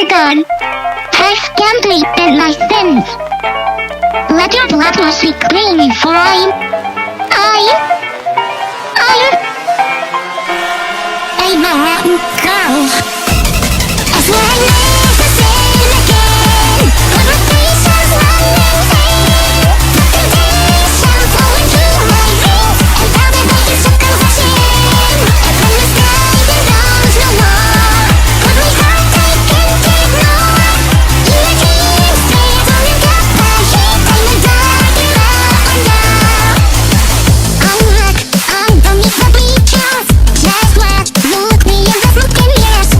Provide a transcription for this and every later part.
God, I stand to repent my sins. Let your blood wash me clean, for I'm a rotten girl. I swear I never sin again. But my patience running thin. Temptation flowing through my veins. And now the night is stuck on watching. I promise guiding down no more. But my heart I can't ignore. Your dreams stay falling up my head. I'm a dark now. I'm beneath the bleachers. Just look me in the smoking mirrors.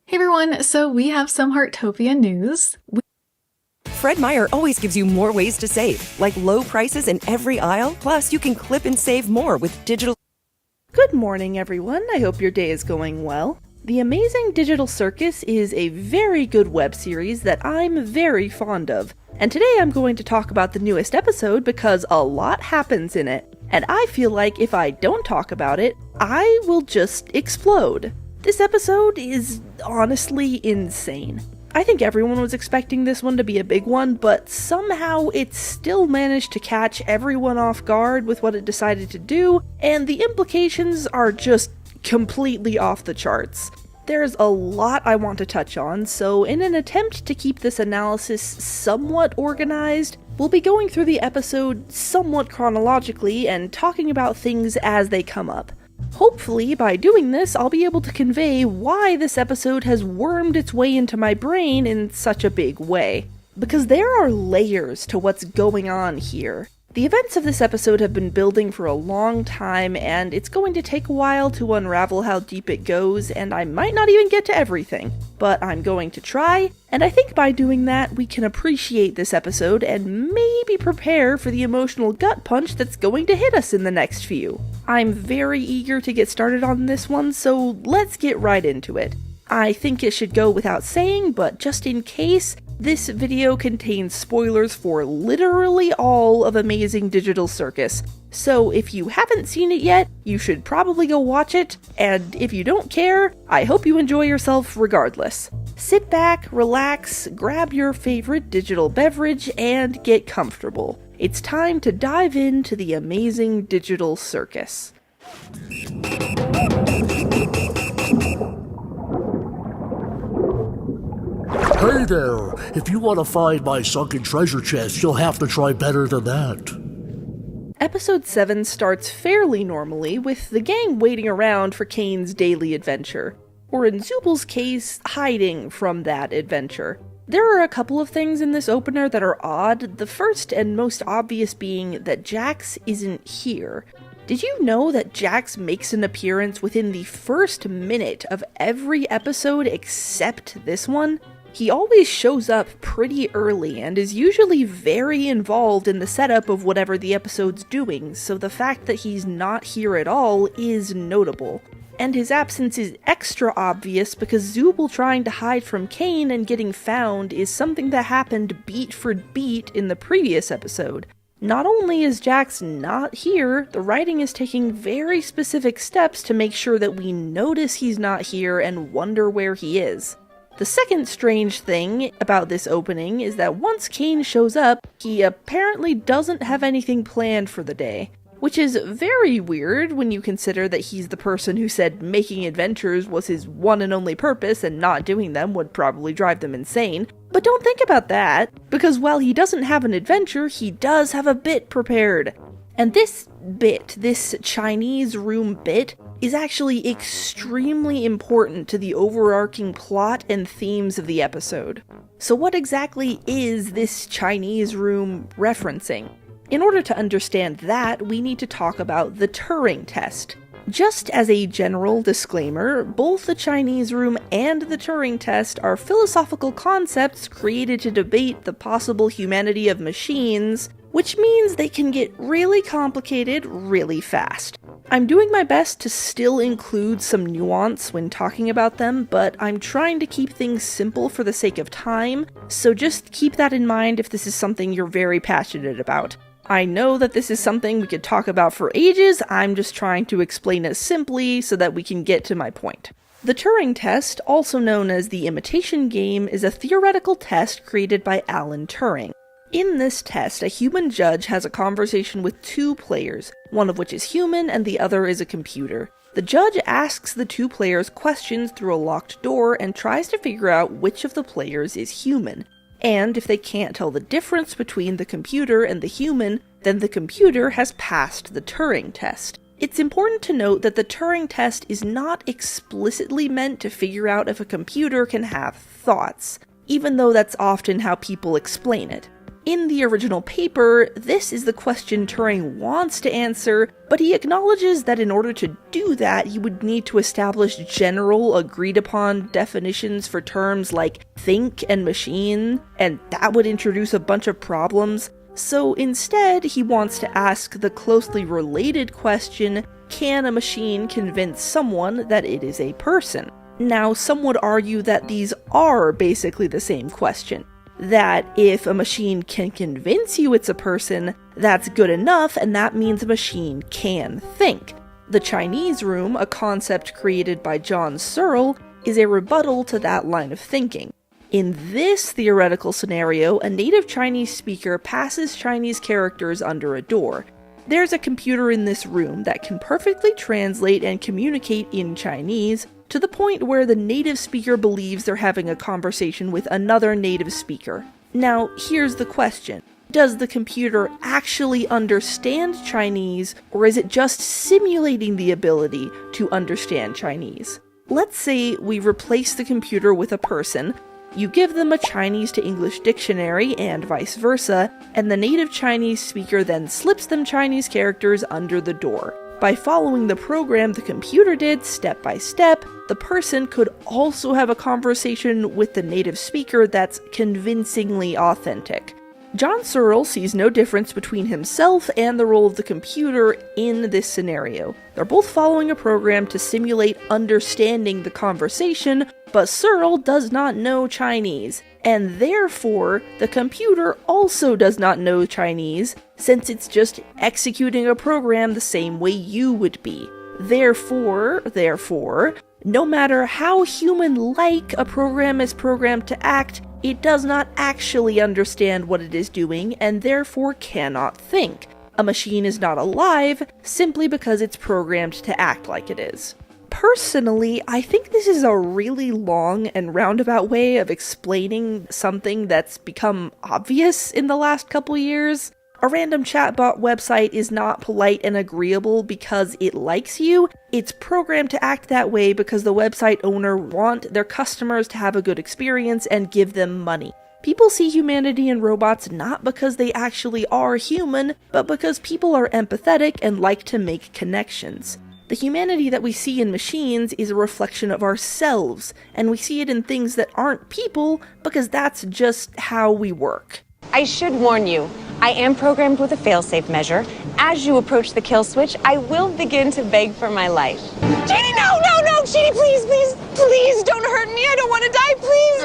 Hey everyone, so we have some Heartopia news. Fred Meyer always gives you more ways to save, like low prices in every aisle, plus you can clip and save more with digital... Good morning, everyone. I hope your day is going well. The Amazing Digital Circus is a very good web series that I'm very fond of. And today I'm going to talk about the newest episode because a lot happens in it. And I feel like if I don't talk about it, I will just explode. This episode is honestly insane. I think everyone was expecting this one to be a big one, but somehow it still managed to catch everyone off guard with what it decided to do, and the implications are just completely off the charts. There's a lot I want to touch on, so in an attempt to keep this analysis somewhat organized, we'll be going through the episode somewhat chronologically and talking about things as they come up. Hopefully, by doing this, I'll be able to convey why this episode has wormed its way into my brain in such a big way. Because there are layers to what's going on here. The events of this episode have been building for a long time, and it's going to take a while to unravel how deep it goes, and I might not even get to everything. But I'm going to try, and I think by doing that, we can appreciate this episode and maybe prepare for the emotional gut punch that's going to hit us in the next few. I'm very eager to get started on this one, so let's get right into it. I think it should go without saying, but just in case, this video contains spoilers for literally all of Amazing Digital Circus. So if you haven't seen it yet, you should probably go watch it, and if you don't care, I hope you enjoy yourself regardless. Sit back, relax, grab your favorite digital beverage, and get comfortable. It's time to dive into the Amazing Digital Circus. Hey there! If you want to find my sunken treasure chest, you'll have to try better than that. Episode 7 starts fairly normally, with the gang waiting around for Kane's daily adventure, or in Zubal's case, hiding from that adventure. There are a couple of things in this opener that are odd, the first and most obvious being that Jax isn't here. Did you know that Jax makes an appearance within the first minute of every episode except this one? He always shows up pretty early and is usually very involved in the setup of whatever the episode's doing, so the fact that he's not here at all is notable. And his absence is extra obvious because Zubal trying to hide from Kane and getting found is something that happened beat for beat in the previous episode. Not only is Jax not here, the writing is taking very specific steps to make sure that we notice he's not here and wonder where he is. The second strange thing about this opening is that once Kane shows up, he apparently doesn't have anything planned for the day. Which is very weird when you consider that he's the person who said making adventures was his one and only purpose and not doing them would probably drive them insane. But don't think about that, because while he doesn't have an adventure, he does have a bit prepared. And this bit, this Chinese room bit, is actually extremely important to the overarching plot and themes of the episode. So what exactly is this Chinese room referencing? In order to understand that, we need to talk about the Turing test. Just as a general disclaimer, both the Chinese room and the Turing test are philosophical concepts created to debate the possible humanity of machines, which means they can get really complicated really fast. I'm doing my best to still include some nuance when talking about them, but I'm trying to keep things simple for the sake of time, so just keep that in mind if this is something you're very passionate about. I know that this is something we could talk about for ages, I'm just trying to explain it simply so that we can get to my point. The Turing test, also known as the imitation game, is a theoretical test created by Alan Turing. In this test, a human judge has a conversation with two players, one of which is human and the other is a computer. The judge asks the two players questions through a locked door and tries to figure out which of the players is human. And if they can't tell the difference between the computer and the human, then the computer has passed the Turing test. It's important to note that the Turing test is not explicitly meant to figure out if a computer can have thoughts, even though that's often how people explain it. In the original paper, this is the question Turing wants to answer, but he acknowledges that in order to do that, he would need to establish general, agreed-upon definitions for terms like think and machine, and that would introduce a bunch of problems. So instead, he wants to ask the closely related question, can a machine convince someone that it is a person? Now, some would argue that these are basically the same question. That if a machine can convince you it's a person, that's good enough, and that means a machine can think. The Chinese room, a concept created by John Searle, is a rebuttal to that line of thinking. In this theoretical scenario, a native Chinese speaker passes Chinese characters under a door. There's a computer in this room that can perfectly translate and communicate in Chinese, to the point where the native speaker believes they're having a conversation with another native speaker. Now, here's the question. Does the computer actually understand Chinese, or is it just simulating the ability to understand Chinese? Let's say we replace the computer with a person. You give them a Chinese to English dictionary and vice versa, and the native Chinese speaker then slips them Chinese characters under the door. By following the program the computer did step by step, the person could also have a conversation with the native speaker that's convincingly authentic. John Searle sees no difference between himself and the role of the computer in this scenario. They're both following a program to simulate understanding the conversation, but Searle does not know Chinese, and therefore the computer also does not know Chinese, since it's just executing a program the same way you would be. Therefore, no matter how human-like a program is programmed to act, it does not actually understand what it is doing and therefore cannot think. A machine is not alive simply because it's programmed to act like it is. Personally, I think this is a really long and roundabout way of explaining something that's become obvious in the last couple years. A random chatbot website is not polite and agreeable because it likes you. It's programmed to act that way because the website owner want their customers to have a good experience and give them money. People see humanity in robots not because they actually are human, but because people are empathetic and like to make connections. The humanity that we see in machines is a reflection of ourselves, and we see it in things that aren't people because that's just how we work. I should warn you, I am programmed with a failsafe measure. As you approach the kill switch, I will begin to beg for my life. Chidi, no! Chidi, please, don't hurt me. I don't want to die, please.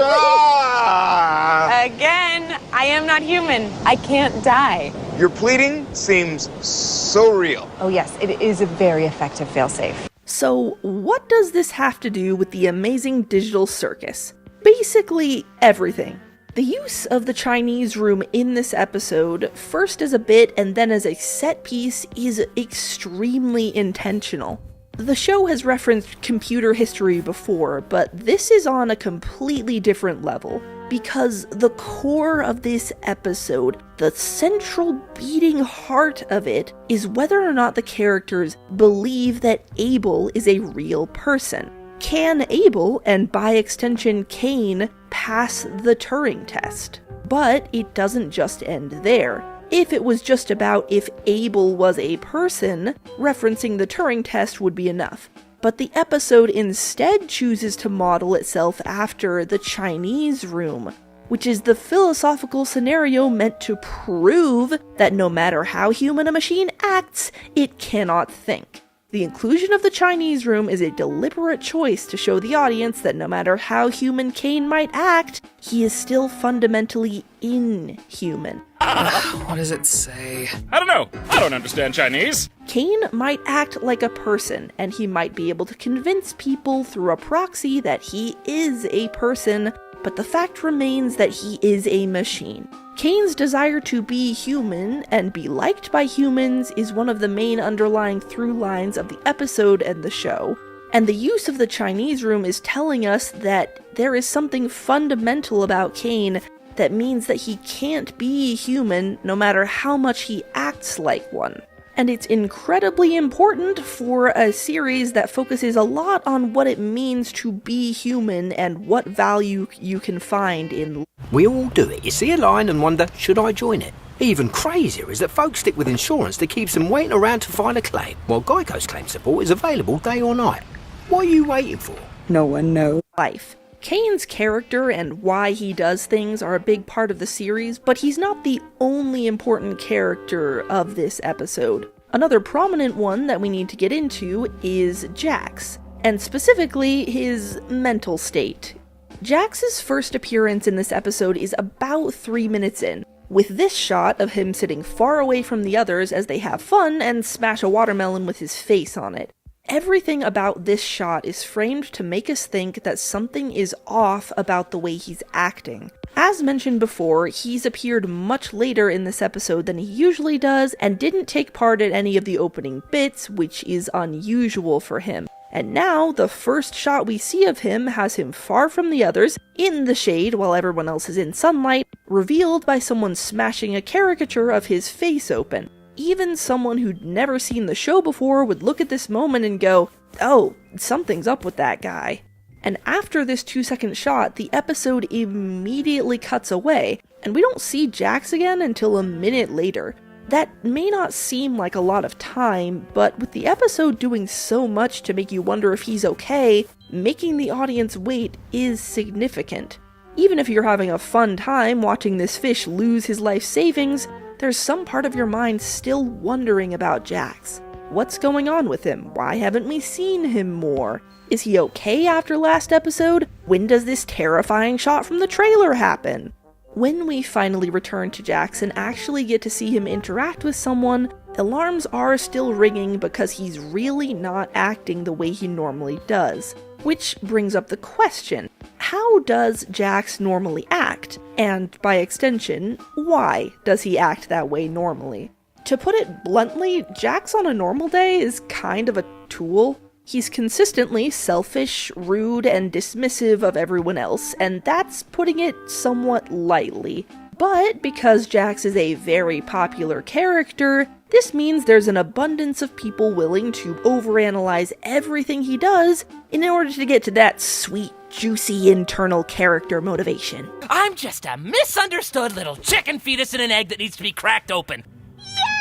Again, I am not human. I can't die. Your pleading seems so real. Oh yes, it is a very effective failsafe. So, what does this have to do with the amazing digital circus? Basically, everything. The use of the Chinese room in this episode, first as a bit and then as a set piece, is extremely intentional. The show has referenced computer history before, but this is on a completely different level, because the core of this episode, the central beating heart of it, is whether or not the characters believe that Abel is a real person. Can Abel, and by extension Cain, pass the Turing test? But it doesn't just end there. If it was just about if Abel was a person, referencing the Turing test would be enough. But the episode instead chooses to model itself after the Chinese room, which is the philosophical scenario meant to prove that no matter how human a machine acts, it cannot think. The inclusion of the Chinese room is a deliberate choice to show the audience that no matter how human Cain might act, he is still fundamentally inhuman. What does it say? I don't know. I don't understand Chinese. Cain might act like a person, and he might be able to convince people through a proxy that he is a person, but the fact remains that he is a machine. Cain's desire to be human and be liked by humans is one of the main underlying through lines of the episode and the show, and the use of the Chinese room is telling us that there is something fundamental about Cain that means that he can't be human no matter how much he acts like one. and it's incredibly important for a series that focuses a lot on what it means to be human and what value you can find in. We all do it. You see a line and wonder, should I join it? Even crazier is that folks stick with insurance that keeps them waiting around to file a claim, while Geico's claim support is available day or night. What are you waiting for? No one knows. Life. Kane's character and why he does things are a big part of the series, but he's not the only important character of this episode. Another prominent one that we need to get into is Jax, and specifically his mental state. Jax's first appearance in this episode is about 3 minutes in, with this shot of him sitting far away from the others as they have fun and smash a watermelon with his face on it. Everything about this shot is framed to make us think that something is off about the way he's acting. As mentioned before, he's appeared much later in this episode than he usually does, and didn't take part in any of the opening bits, which is unusual for him. And now, the first shot we see of him has him far from the others, in the shade while everyone else is in sunlight, revealed by someone smashing a caricature of his face open. Even someone who'd never seen the show before would look at this moment and go, oh, something's up with that guy. And after this 2-second shot, the episode immediately cuts away, and we don't see Jax again until a minute later. That may not seem like a lot of time, but with the episode doing so much to make you wonder if he's okay, making the audience wait is significant. Even if you're having a fun time watching this fish lose his life savings, there's some part of your mind still wondering about Jax. What's going on with him? Why haven't we seen him more? Is he okay after last episode? When does this terrifying shot from the trailer happen? When we finally return to Jax and actually get to see him interact with someone, alarms are still ringing because he's really not acting the way he normally does. Which brings up the question, how does Jax normally act? And by extension, why does he act that way normally? To put it bluntly, Jax on a normal day is kind of a tool. He's consistently selfish, rude, and dismissive of everyone else, and that's putting it somewhat lightly. But because Jax is a very popular character, this means there's an abundance of people willing to overanalyze everything he does in order to get to that sweet, juicy internal character motivation. I'm just a misunderstood little chicken fetus in an egg that needs to be cracked open.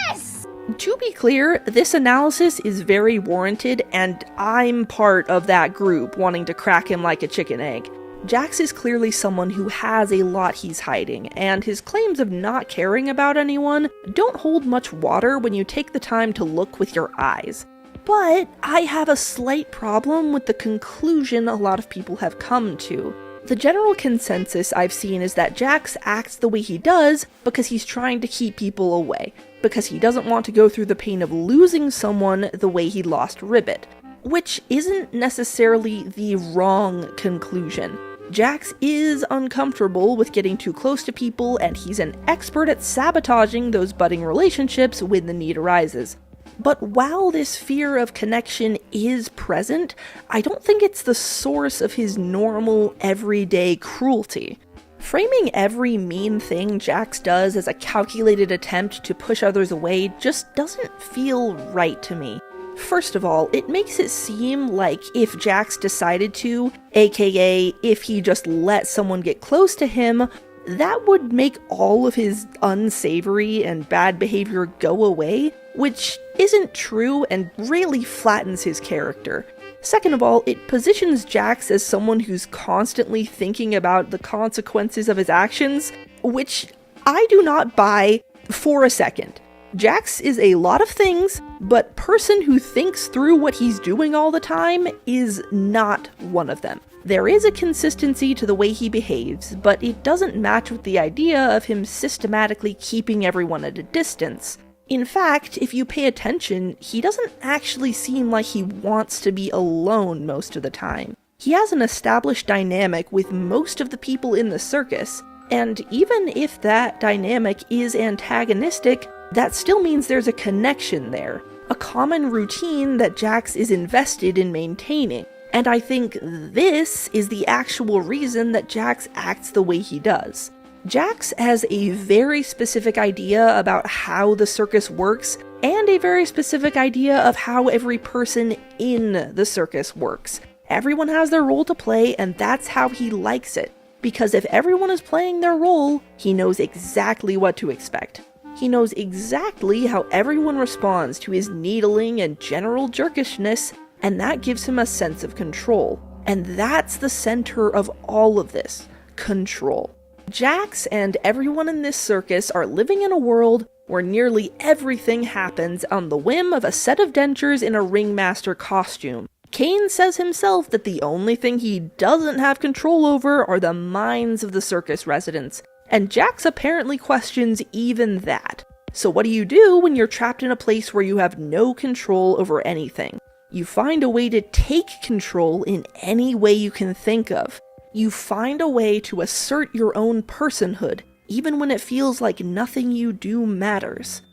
Yes! To be clear, this analysis is very warranted, and I'm part of that group wanting to crack him like a chicken egg. Jax is clearly someone who has a lot he's hiding, and his claims of not caring about anyone don't hold much water when you take the time to look with your eyes. But I have a slight problem with the conclusion a lot of people have come to. The general consensus I've seen is that Jax acts the way he does because he's trying to keep people away, because he doesn't want to go through the pain of losing someone the way he lost Ribbit, which isn't necessarily the wrong conclusion. Jax is uncomfortable with getting too close to people, and he's an expert at sabotaging those budding relationships when the need arises. But while this fear of connection is present, I don't think it's the source of his normal, everyday cruelty. Framing every mean thing Jax does as a calculated attempt to push others away just doesn't feel right to me. First of all, it makes it seem like if Jax decided to, aka if he just let someone get close to him, that would make all of his unsavory and bad behavior go away, which isn't true and really flattens his character. Second of all, it positions Jax as someone who's constantly thinking about the consequences of his actions, which I do not buy for a second. Jax is a lot of things, but person who thinks through what he's doing all the time is not one of them. There is a consistency to the way he behaves, but it doesn't match with the idea of him systematically keeping everyone at a distance. In fact, if you pay attention, he doesn't actually seem like he wants to be alone most of the time. He has an established dynamic with most of the people in the circus, and even if that dynamic is antagonistic, that still means there's a connection there, a common routine that Jax is invested in maintaining. And I think this is the actual reason that Jax acts the way he does. Jax has a very specific idea about how the circus works, and a very specific idea of how every person in the circus works. Everyone has their role to play, and that's how he likes it. Because if everyone is playing their role, he knows exactly what to expect. He knows exactly how everyone responds to his needling and general jerkishness, and that gives him a sense of control. And that's the center of all of this: control. Jax and everyone in this circus are living in a world where nearly everything happens on the whim of a set of dentures in a ringmaster costume. Caine says himself that the only thing he doesn't have control over are the minds of the circus residents, and Jax apparently questions even that. So what do you do when you're trapped in a place where you have no control over anything? You find a way to take control in any way you can think of. You find a way to assert your own personhood, even when it feels like nothing you do matters.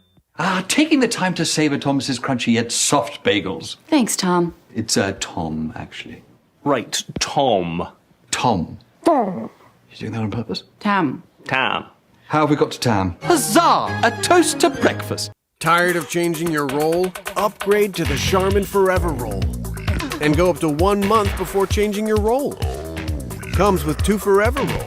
Taking the time to savor Thomas's crunchy yet soft bagels. Thanks, Tom. It's Tom, actually. Right, Tom. Tom. You doing that on purpose? Tam. Tam. How have we got to Tam? Huzzah! A toast to breakfast. Tired of changing your roll? Upgrade to the Charmin Forever Roll. And go up to 1 month before changing your roll. Comes with 2 Forever Rolls.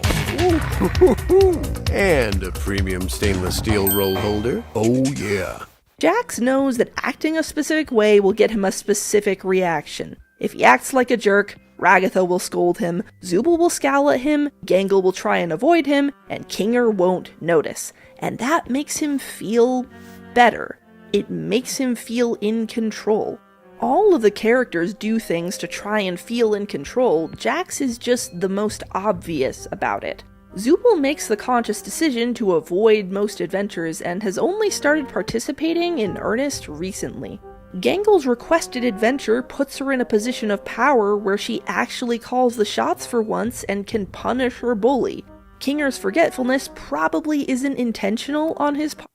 And a premium stainless steel roll holder. Oh yeah. Jax knows that acting a specific way will get him a specific reaction. If he acts like a jerk, Ragatha will scold him, Zooble will scowl at him, Gangle will try and avoid him, and Kinger won't notice. And that makes him feel better. It makes him feel in control. All of the characters do things to try and feel in control. Jax is just the most obvious about it. Zooble makes the conscious decision to avoid most adventures and has only started participating in earnest recently. Gangle's requested adventure puts her in a position of power where she actually calls the shots for once and can punish her bully. Kinger's forgetfulness probably isn't intentional on his part.